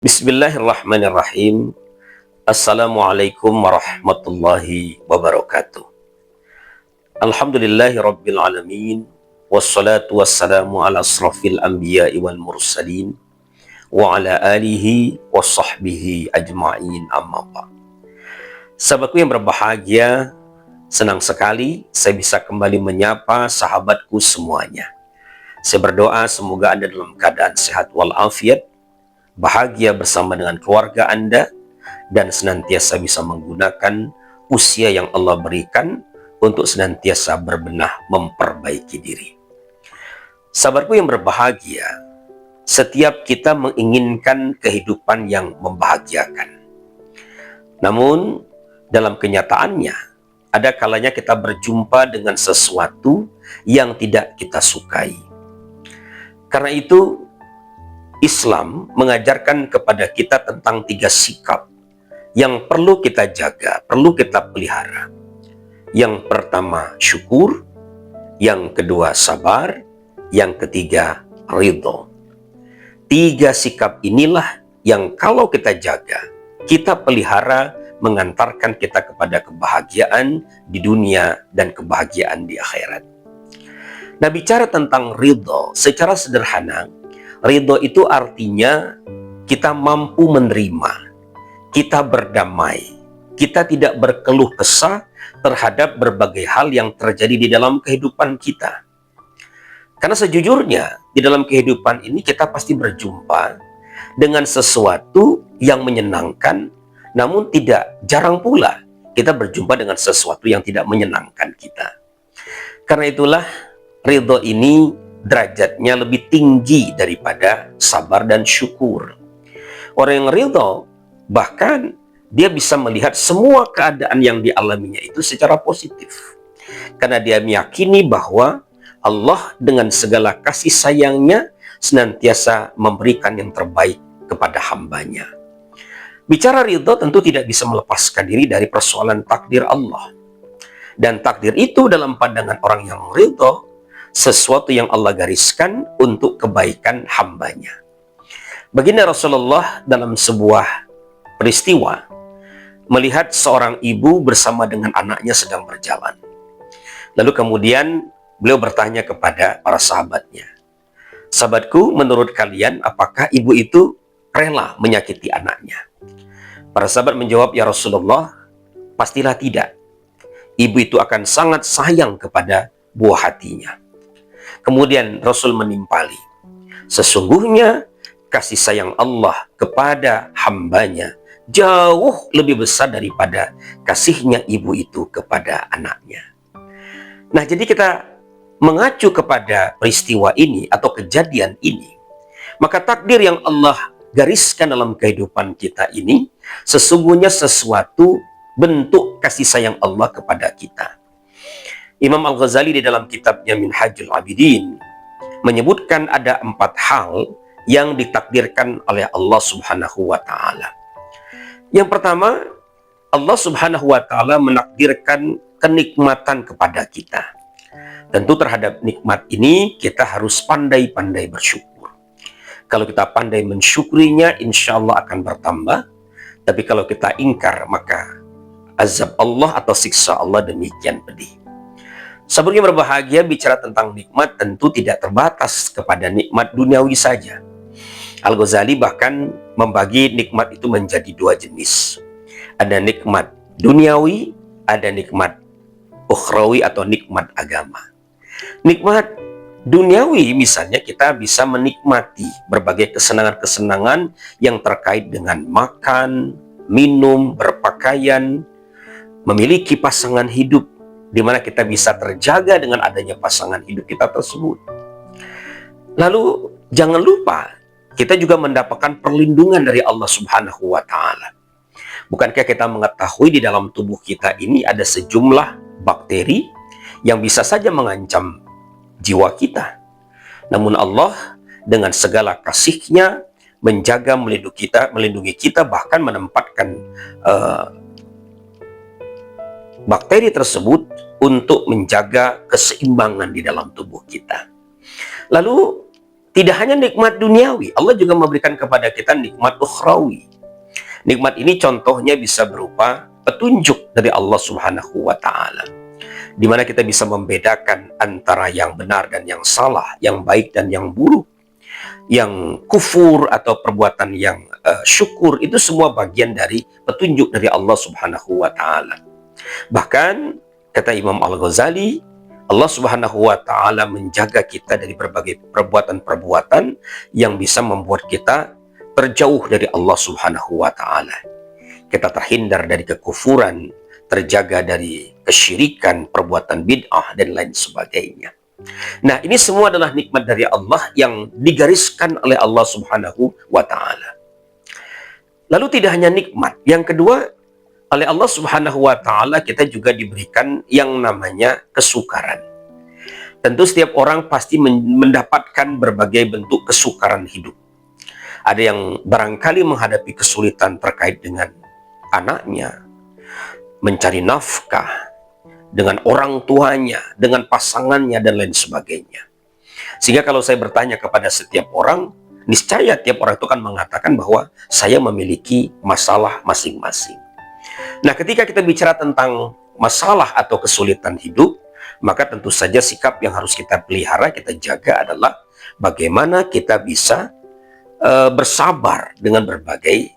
Bismillahirrahmanirrahim. Assalamualaikum warahmatullahi wabarakatuh. Alhamdulillahi rabbil alamin. Wassalatu wassalamu ala asrafil anbiya'i wal mursalin. Wa ala alihi wa sahbihi ajma'in amma ba'd. Sahabatku yang berbahagia, senang sekali saya bisa kembali menyapa sahabatku semuanya. Saya berdoa semoga Anda dalam keadaan sehat walafiat, bahagia bersama dengan keluarga Anda, dan senantiasa bisa menggunakan usia yang Allah berikan untuk senantiasa berbenah memperbaiki diri. Sahabatku yang berbahagia, setiap kita menginginkan kehidupan yang membahagiakan. Namun, dalam kenyataannya, ada kalanya kita berjumpa dengan sesuatu yang tidak kita sukai. Karena itu, Islam mengajarkan kepada kita tentang 3 sikap yang perlu kita jaga, perlu kita pelihara. Yang pertama syukur, yang kedua sabar, yang ketiga ridho. 3 sikap inilah yang kalau kita jaga, kita pelihara, mengantarkan kita kepada kebahagiaan di dunia dan kebahagiaan di akhirat. Nah, bicara tentang ridho, secara sederhana, ridho itu artinya kita mampu menerima, kita berdamai, kita tidak berkeluh kesah terhadap berbagai hal yang terjadi di dalam kehidupan kita. Karena sejujurnya, di dalam kehidupan ini kita pasti berjumpa dengan sesuatu yang menyenangkan, namun tidak jarang pula kita berjumpa dengan sesuatu yang tidak menyenangkan kita. Karena itulah, ridho ini derajatnya lebih tinggi daripada sabar dan syukur. Orang yang ridho, bahkan dia bisa melihat semua keadaan yang dialaminya itu secara positif. Karena dia meyakini bahwa Allah dengan segala kasih sayangnya senantiasa memberikan yang terbaik kepada hambanya. Bicara ridho tentu tidak bisa melepaskan diri dari persoalan takdir Allah. Dan takdir itu dalam pandangan orang yang ridho, sesuatu yang Allah gariskan untuk kebaikan hambanya. Baginda Rasulullah dalam sebuah peristiwa melihat seorang ibu bersama dengan anaknya sedang berjalan. Lalu kemudian beliau bertanya kepada para sahabatnya, "Sahabatku, menurut kalian apakah ibu itu rela menyakiti anaknya?" Para sahabat menjawab, "Ya Rasulullah, pastilah tidak. Ibu itu akan sangat sayang kepada buah hatinya." Kemudian Rasul menimpali, sesungguhnya kasih sayang Allah kepada hambanya jauh lebih besar daripada kasihnya ibu itu kepada anaknya. Nah, jadi kita mengacu kepada peristiwa ini atau kejadian ini, maka takdir yang Allah gariskan dalam kehidupan kita ini sesungguhnya sesuatu bentuk kasih sayang Allah kepada kita. Imam Al-Ghazali di dalam kitabnya Minhajul Abidin menyebutkan ada 4 hal yang ditakdirkan oleh Allah Subhanahu wa Ta'ala. Yang pertama, Allah Subhanahu wa Ta'ala menakdirkan kenikmatan kepada kita. Tentu terhadap nikmat ini kita harus pandai-pandai bersyukur. Kalau kita pandai mensyukurinya, insya Allah akan bertambah. Tapi kalau kita ingkar, maka azab Allah atau siksa Allah demikian pedih. Sahabat yang berbahagia, bicara tentang nikmat tentu tidak terbatas kepada nikmat duniawi saja. Al-Ghazali bahkan membagi nikmat itu menjadi 2 jenis. Ada nikmat duniawi, ada nikmat ukhrawi atau nikmat agama. Nikmat duniawi misalnya kita bisa menikmati berbagai kesenangan-kesenangan yang terkait dengan makan, minum, berpakaian, memiliki pasangan hidup, di mana kita bisa terjaga dengan adanya pasangan hidup kita tersebut. Lalu jangan lupa kita juga mendapatkan perlindungan dari Allah Subhanahu wa Ta'ala. Bukankah kita mengetahui di dalam tubuh kita ini ada sejumlah bakteri yang bisa saja mengancam jiwa kita. Namun Allah dengan segala kasih-Nya menjaga, melindungi kita, bahkan menempatkan bakteri tersebut untuk menjaga keseimbangan di dalam tubuh kita. Lalu Tidak hanya nikmat duniawi, Allah juga memberikan kepada kita nikmat ukhrawi. Nikmat ini contohnya bisa berupa petunjuk dari Allah Subhanahu wa Ta'ala, di mana kita bisa membedakan antara yang benar dan yang salah, yang baik dan yang buruk, yang kufur atau perbuatan yang syukur. Itu semua bagian dari petunjuk dari Allah Subhanahu wa Ta'ala. Bahkan kata Imam Al-Ghazali, Allah Subhanahu wa Ta'ala menjaga kita dari berbagai perbuatan-perbuatan yang bisa membuat kita terjauh dari Allah Subhanahu wa Ta'ala. Kita terhindar dari kekufuran, terjaga dari kesyirikan, perbuatan bid'ah, dan lain sebagainya. Nah, ini semua adalah nikmat dari Allah yang digariskan oleh Allah Subhanahu wa Ta'ala. Lalu tidak hanya nikmat, yang kedua, oleh Allah Subhanahu wa Ta'ala kita juga diberikan yang namanya kesukaran. Tentu setiap orang pasti mendapatkan berbagai bentuk kesukaran hidup. Ada yang barangkali menghadapi kesulitan terkait dengan anaknya, mencari nafkah, dengan orang tuanya, dengan pasangannya, dan lain sebagainya. Sehingga kalau saya bertanya kepada setiap orang, niscaya tiap orang itu kan mengatakan bahwa saya memiliki masalah masing-masing. Nah, ketika kita bicara tentang masalah atau kesulitan hidup, maka tentu saja sikap yang harus kita pelihara, kita jaga adalah bagaimana kita bisa bersabar dengan berbagai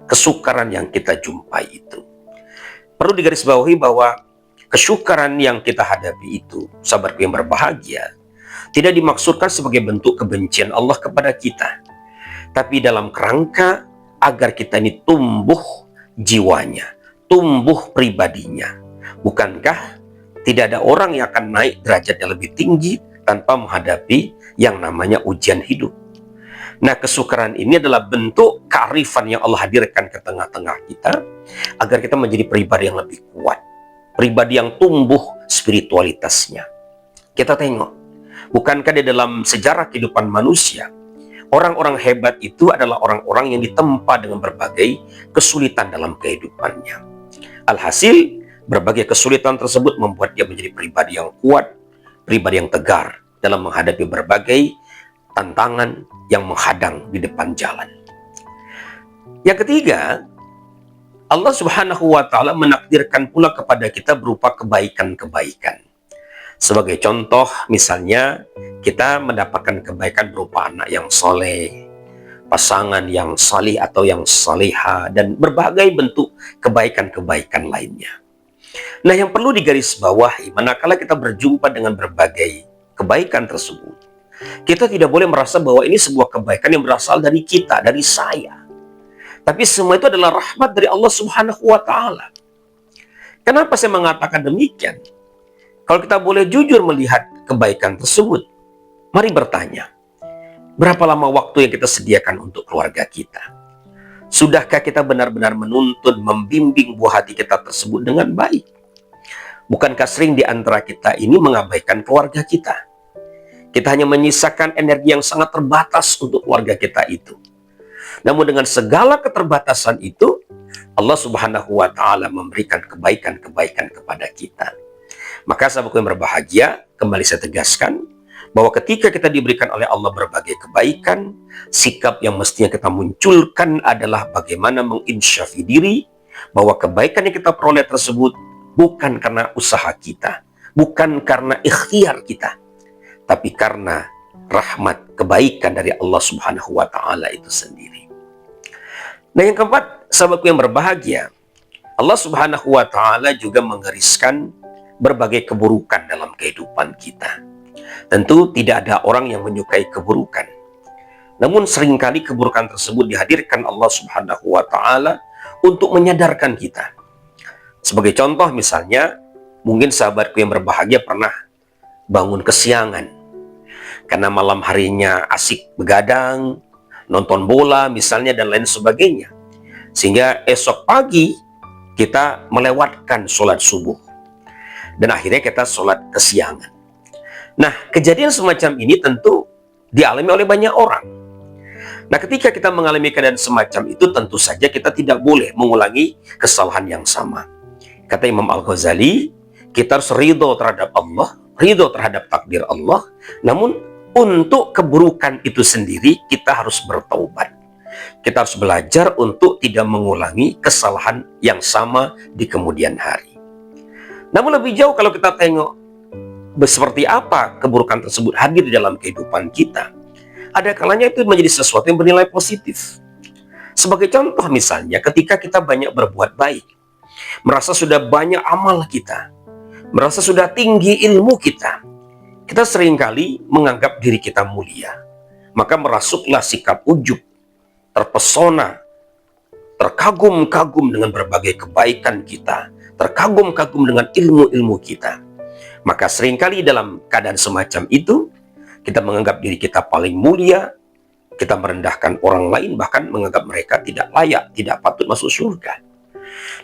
kesukaran yang kita jumpai itu. Perlu digarisbawahi bahwa kesukaran yang kita hadapi itu, sahabatku yang berbahagia, tidak dimaksudkan sebagai bentuk kebencian Allah kepada kita, tapi dalam kerangka agar kita ini tumbuh jiwanya, tumbuh pribadinya. Bukankah tidak ada orang yang akan naik derajatnya lebih tinggi tanpa menghadapi yang namanya ujian hidup? Nah, kesukaran ini adalah bentuk kearifan yang Allah hadirkan ke tengah-tengah kita agar kita menjadi pribadi yang lebih kuat, pribadi yang tumbuh spiritualitasnya. Kita tengok, bukankah di dalam sejarah kehidupan manusia, orang-orang hebat itu adalah orang-orang yang ditempa dengan berbagai kesulitan dalam kehidupannya. Alhasil, berbagai kesulitan tersebut membuat dia menjadi pribadi yang kuat, pribadi yang tegar dalam menghadapi berbagai tantangan yang menghadang di depan jalan. Yang ketiga, Allah Subhanahu wa Ta'ala menakdirkan pula kepada kita berupa kebaikan-kebaikan. Sebagai contoh, misalnya kita mendapatkan kebaikan berupa anak yang soleh, pasangan yang salih atau yang saliha, dan berbagai bentuk kebaikan-kebaikan lainnya. Nah, yang perlu digarisbawahi, manakala kita berjumpa dengan berbagai kebaikan tersebut, kita tidak boleh merasa bahwa ini sebuah kebaikan yang berasal dari kita, dari saya. Tapi semua itu adalah rahmat dari Allah Subhanahu wa Ta'ala. Kenapa saya mengatakan demikian? Kalau kita boleh jujur melihat kebaikan tersebut, mari bertanya, berapa lama waktu yang kita sediakan untuk keluarga kita? Sudahkah kita benar-benar menuntun, membimbing buah hati kita tersebut dengan baik? Bukankah sering di antara kita ini mengabaikan keluarga kita? Kita hanya menyisakan energi yang sangat terbatas untuk keluarga kita itu. Namun dengan segala keterbatasan itu, Allah Subhanahu wa Ta'ala memberikan kebaikan-kebaikan kepada kita. Maka sahabatku yang berbahagia, kembali saya tegaskan bahwa ketika kita diberikan oleh Allah berbagai kebaikan, sikap yang mestinya kita munculkan adalah bagaimana menginsyafi diri bahwa kebaikan yang kita peroleh tersebut bukan karena usaha kita, bukan karena ikhtiar kita, tapi karena rahmat kebaikan dari Allah Subhanahu wa Ta'ala itu sendiri. Nah, yang keempat, sahabatku yang berbahagia, Allah Subhanahu wa Ta'ala juga menggariskan berbagai keburukan dalam kehidupan kita. Tentu tidak ada orang yang menyukai keburukan. Namun seringkali keburukan tersebut dihadirkan Allah Subhanahu wa Ta'ala untuk menyadarkan kita. Sebagai contoh misalnya, mungkin sahabatku yang berbahagia pernah bangun kesiangan karena malam harinya asik begadang, nonton bola misalnya, dan lain sebagainya. Sehingga esok pagi kita melewatkan sholat subuh. Dan akhirnya kita sholat kesiangan. Nah, kejadian semacam ini tentu dialami oleh banyak orang. Nah, ketika kita mengalami keadaan semacam itu, tentu saja kita tidak boleh mengulangi kesalahan yang sama. Kata Imam Al-Ghazali, kita harus ridho terhadap Allah, ridho terhadap takdir Allah, namun untuk keburukan itu sendiri kita harus bertaubat. Kita harus belajar untuk tidak mengulangi kesalahan yang sama di kemudian hari. Namun lebih jauh kalau kita tengok seperti apa keburukan tersebut hadir di dalam kehidupan kita, ada kalanya itu menjadi sesuatu yang bernilai positif. Sebagai contoh misalnya ketika kita banyak berbuat baik, merasa sudah banyak amal kita, merasa sudah tinggi ilmu kita seringkali menganggap diri kita mulia. Maka merasuklah sikap ujub, terpesona, terkagum-kagum dengan berbagai kebaikan kita, terkagum-kagum dengan ilmu-ilmu kita. Maka seringkali dalam keadaan semacam itu, kita menganggap diri kita paling mulia, kita merendahkan orang lain, bahkan menganggap mereka tidak layak, tidak patut masuk surga.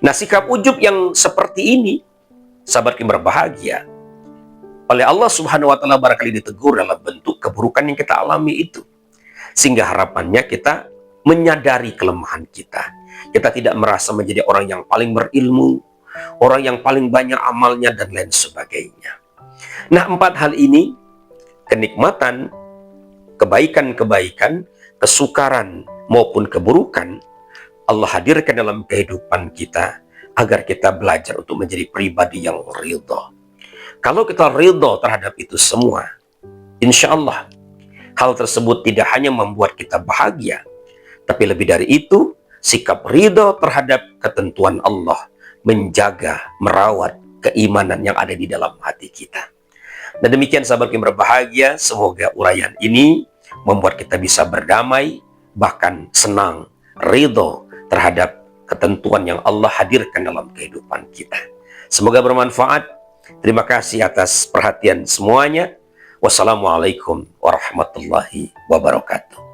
Nah, sikap ujub yang seperti ini, sahabat yang berbahagia, oleh Allah Subhanahu wa Ta'ala barangkali ditegur dalam bentuk keburukan yang kita alami itu. Sehingga harapannya kita menyadari kelemahan kita. Kita tidak merasa menjadi orang yang paling berilmu, orang yang paling banyak amalnya, dan lain sebagainya. Nah, 4 hal ini, kenikmatan, kebaikan-kebaikan, kesukaran maupun keburukan, Allah hadirkan dalam kehidupan kita agar kita belajar untuk menjadi pribadi yang ridha. Kalau kita ridha terhadap itu semua, insya Allah hal tersebut tidak hanya membuat kita bahagia, tapi lebih dari itu, sikap ridha terhadap ketentuan Allah menjaga, merawat keimanan yang ada di dalam hati kita. Dan demikian sahabat yang berbahagia, semoga uraian ini membuat kita bisa berdamai, bahkan senang, ridha terhadap ketentuan yang Allah hadirkan dalam kehidupan kita. Semoga bermanfaat. Terima kasih atas perhatian semuanya. Wassalamualaikum warahmatullahi wabarakatuh.